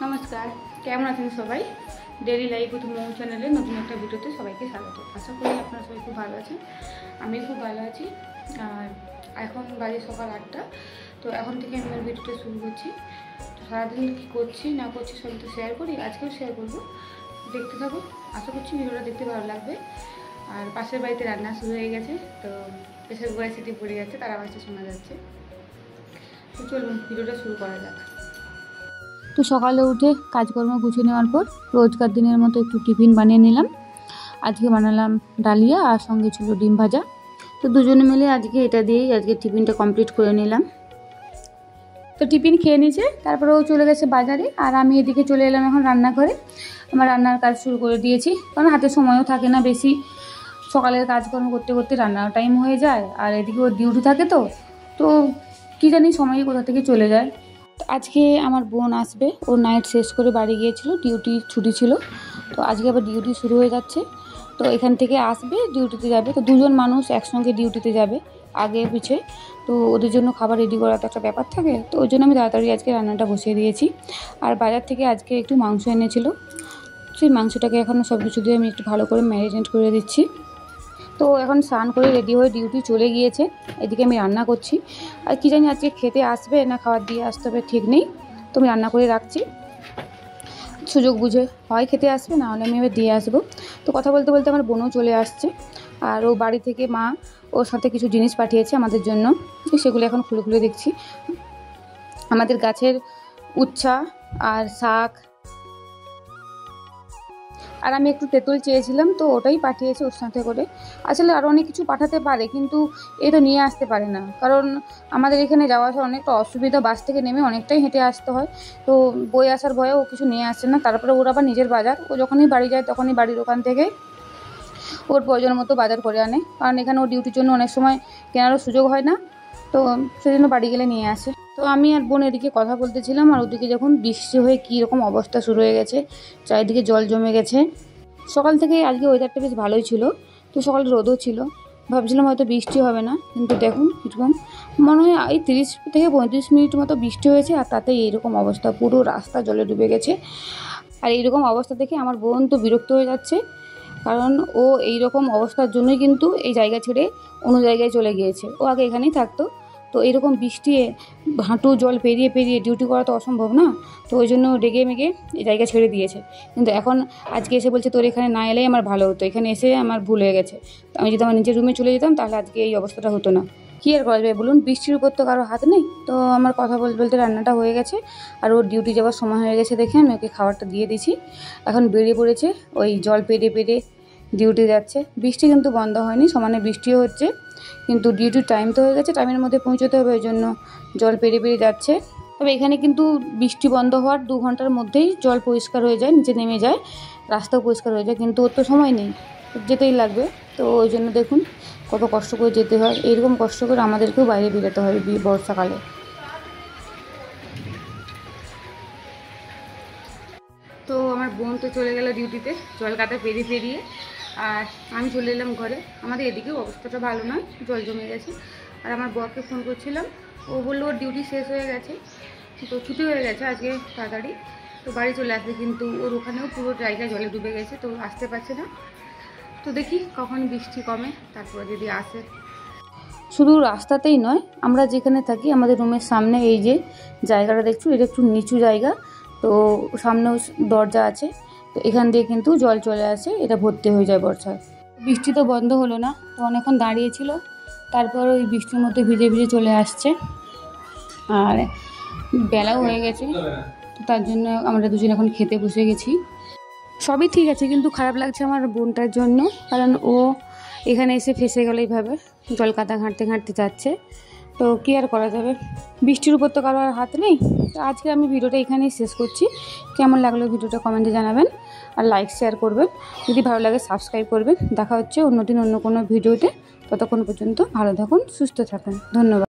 নমস্কার, কেমন আছেন সবাই? ডেইলি লাইফ উইথ মৌ চ্যানেলে নতুন একটা ভিডিওতে সবাইকে স্বাগত। আশা করি আপনারা সবাই খুব ভালো আছেন। আমি খুব ভালো আছি। আর এখন বাজে সকাল 8টা। তো এখন থেকে আমি আমার ভিডিওটা শুরু করছি। তো সারাদিন কী করছি না করছি সবই তো শেয়ার করি, আজকেও শেয়ার করবো। দেখতে থাকো, আশা করছি ভিডিওটা দেখতে ভালো লাগবে। আর পাশের বাড়িতে রান্না শুরু হয়ে গেছে, তো প্রেসার কুকারে সিটি পড়ে যাচ্ছে, তার আওয়াজটা শোনা যাচ্ছে। তো চলুন ভিডিওটা শুরু করা যাক। তো সকালে উঠে কাজকর্ম গুছিয়ে নেওয়ার পর রোজকার দিনের মতো একটু টিফিন বানিয়ে নিলাম। আজকে বানালাম ডালিয়া আর সঙ্গে ছিল ডিম ভাজা। তো দুজনে মিলে আজকে এটা দিয়েই আজকে টিফিনটা কমপ্লিট করে নিলাম। তো টিফিন খেয়ে নিয়েছে, তারপরে ও চলে গেছে বাজারে, আর আমি এদিকে চলে এলাম এখন রান্নাঘরে। আমার রান্নার কাজ শুরু করে দিয়েছি, কারণ হাতে সময়ও থাকে না বেশি। সকালের কাজকর্ম করতে করতে রান্নার টাইম হয়ে যায়, আর এদিকে ওর ডিউটি থাকে। তো কী জানি সময় কোথা থেকে চলে যায়। আজকে আমার বোন আসবে, ও নাইট শেষ করে বাড়ি গিয়েছিল, ডিউটি ছুটি ছিল। তো আজকে আবার ডিউটি শুরু হয়ে যাচ্ছে। তো এখান থেকে আসবে, ডিউটিতে যাবে। তো দুজন মানুষ একসঙ্গে ডিউটিতে যাবে, আগে পিছে। তো ওদের জন্য খাবার রেডি করা তো একটা ব্যাপার থাকে। তো ওই জন্য আমি তাড়াতাড়ি আজকে রান্নাটা বসিয়ে দিয়েছি। আর বাজার থেকে আজকে একটু মাংস এনেছিল, সেই মাংসটাকে এখন সব কিছু দিয়ে আমি একটু ভালো করে ম্যারিনেট করে দিচ্ছি। তো এখন স্নান করে রেডি হয়ে ডিউটি চলে গিয়েছে, এদিকে আমি রান্না করছি। আর কী জানি আজকে খেতে আসবে না খাবার দিয়ে আসতে হবে ঠিক নেই, তো আমি রান্না করে রাখছি। সুযোগ বুঝে হয় খেতে আসবে, না হলে আমি এবার দিয়ে আসবো। তো কথা বলতে বলতে আমার বোনও চলে আসছে, আর ও বাড়ি থেকে মা ওর সাথে কিছু জিনিস পাঠিয়েছে আমাদের জন্য। সেগুলো এখন খুলে খুলে দেখছি। আমাদের গাছের উচ্ছা আর শাক, আর আমি একটু তেঁতুল চেয়েছিলাম, তো ওটাই পাঠিয়েছে ওর সাথে করে। আসলে আরও অনেক কিছু পাঠাতে পারে, কিন্তু এ তো নিয়ে আসতে পারে না, কারণ আমাদের এখানে যাওয়া আসা অনেকটা অসুবিধা। বাস থেকে নেমে অনেকটাই হেঁটে আসতে হয়। তো বই আসার ভয়ে ও কিছু নিয়ে আসছে না। তারপরে ওর আবার নিজের বাজার, ও যখনই বাড়ি যায় তখনই বাড়ির ওখান থেকে ওর প্রয়োজন মতো বাজার করে আনে, কারণ এখানে ওর ডিউটির জন্য অনেক সময় কেনারও সুযোগ হয় না। তো সেজন্য বাড়ি গেলে নিয়ে আসে। তো আমি আর বোন এদিকে কথা বলতেছিলাম, আর ওদিকে যখন বৃষ্টি হয়ে কী রকম অবস্থা শুরু হয়ে গেছে, চারিদিকে জল জমে গেছে। সকাল থেকে আজকে ওয়েদারটা বেশ ভালোই ছিল। তো সকালে রোদও ছিল, ভাবছিলাম হয়তো বৃষ্টি হবে না, কিন্তু দেখুন এরকম মনে হয় এই 30 থেকে 35 মিনিট মতো বৃষ্টি হয়েছে, আর তাতে এইরকম অবস্থা, পুরো রাস্তা জলে ডুবে গেছে। আর এইরকম অবস্থা দেখে আমার বোন তো বিরক্ত হয়ে যাচ্ছে, কারণ ও এইরকম অবস্থার জন্যই কিন্তু এই জায়গা ছেড়ে অন্য জায়গায় চলে গিয়েছে। ও আগে এখানেই থাকতো। তো এরকম বৃষ্টি হাঁটু জল পেরিয়ে পেরিয়ে ডিউটি করা তো অসম্ভব না। তো ওই জন্য ডেকে মেগে এই জায়গা ছেড়ে দিয়েছে। কিন্তু এখন আজকে এসে বলছে তোর এখানে না এলেই আমার ভালো হতো, এখানে এসে আমার ভুল হয়ে গেছে। তো আমি যদি আমার নিজের রুমে চলে যেতাম তাহলে আজকে এই অবস্থাটা হতো না। কী আর করা যাবে বলুন, বৃষ্টির উপর তো কারো হাত নেই। তো আমার কথা বলতে বলতে রান্নাটা হয়ে গেছে, আর ওর ডিউটি যাওয়ার সময় হয়ে গেছে দেখে আমি ওকে খাবারটা দিয়ে দিয়েছি। এখন বেরিয়ে পড়েছে, ওই জল পেরিয়ে পেরিয়ে ডিউটি যাচ্ছে। বৃষ্টি কিন্তু বন্ধ হয়নি, সমানে বৃষ্টিও হচ্ছে, কিন্তু ডিউটির টাইম তো হয়ে গেছে, টাইমের মধ্যে পৌঁছতে হবে, ওই জন্য জল পেরিয়ে পেরিয়ে যাচ্ছে। তবে এখানে কিন্তু বৃষ্টি বন্ধ হওয়ার 2 ঘন্টার মধ্যেই জল পরিষ্কার হয়ে যায়, নিচে নেমে যায়, রাস্তাও পরিষ্কার হয়ে যায়, কিন্তু ওর তো সময় নেই, যেতেই লাগবে। তো ওই জন্য দেখুন কত কষ্ট করে যেতে হয়। এইরকম কষ্ট করে আমাদেরকেও বাইরে বেরোতে হয় বর্ষাকালে। তো আমার বোন তো চলে গেল ডিউটিতে জল কাটা পেরিয়ে পেরিয়ে, আর আমি চলে এলাম ঘরে। আমাদের এদিকেও অবস্থাটা ভালো নয়, জল জমে গেছে। আর আমার বরকে ফোন করছিলাম, ও বললো ওর ডিউটি শেষ হয়ে গেছে, তো ছুটি হয়ে গেছে আজকে তাড়াতাড়ি, তো বাড়ি চলে আসবে। কিন্তু ওর ওখানেও পুরো জায়গা জলে ডুবে গেছে, তো আসতে পারছে না। তো দেখি কখন বৃষ্টি কমে, তারপরে যদি আসে। শুধু রাস্তাতেই নয়, আমরা যেখানে থাকি আমাদের রুমের সামনে এই যে জায়গাটা দেখছো, এটা একটু নিচু জায়গা। তো সামনেও দরজা আছে, তো এখান দিয়ে কিন্তু জল চলে আসে, এটা ভর্তি হয়ে যায় বর্ষায়। বৃষ্টি তো বন্ধ হলো না, তো অনেকক্ষণ দাঁড়িয়েছিল, তারপর ওই বৃষ্টির মধ্যে ভিজে ভিজে চলে আসছে। আর বেলাও হয়ে গেছে, তো তার জন্য আমরা দুজন এখন খেতে বসে গেছি। সবই ঠিক আছে, কিন্তু খারাপ লাগছে আমার বোনটার জন্য, কারণ ও এখানে এসে ফেসে গেল এইভাবে, জল কাদা ঘাঁটতে ঘাঁটতে যাচ্ছে। তো কী আর করা যাবে, বৃষ্টির উপর তো কারো আর হাত নেই। তো আজকে আমি ভিডিওটা এখানেই শেষ করছি। কেমন লাগলো ভিডিওটা কমেন্টে জানাবেন, আর লাইক শেয়ার করবেন, যদি ভালো লাগে সাবস্ক্রাইব করবেন। দেখা হচ্ছে অন্য দিন অন্য কোনো ভিডিওতে। ততক্ষণ পর্যন্ত ভালো থাকুন, সুস্থ থাকুন, ধন্যবাদ।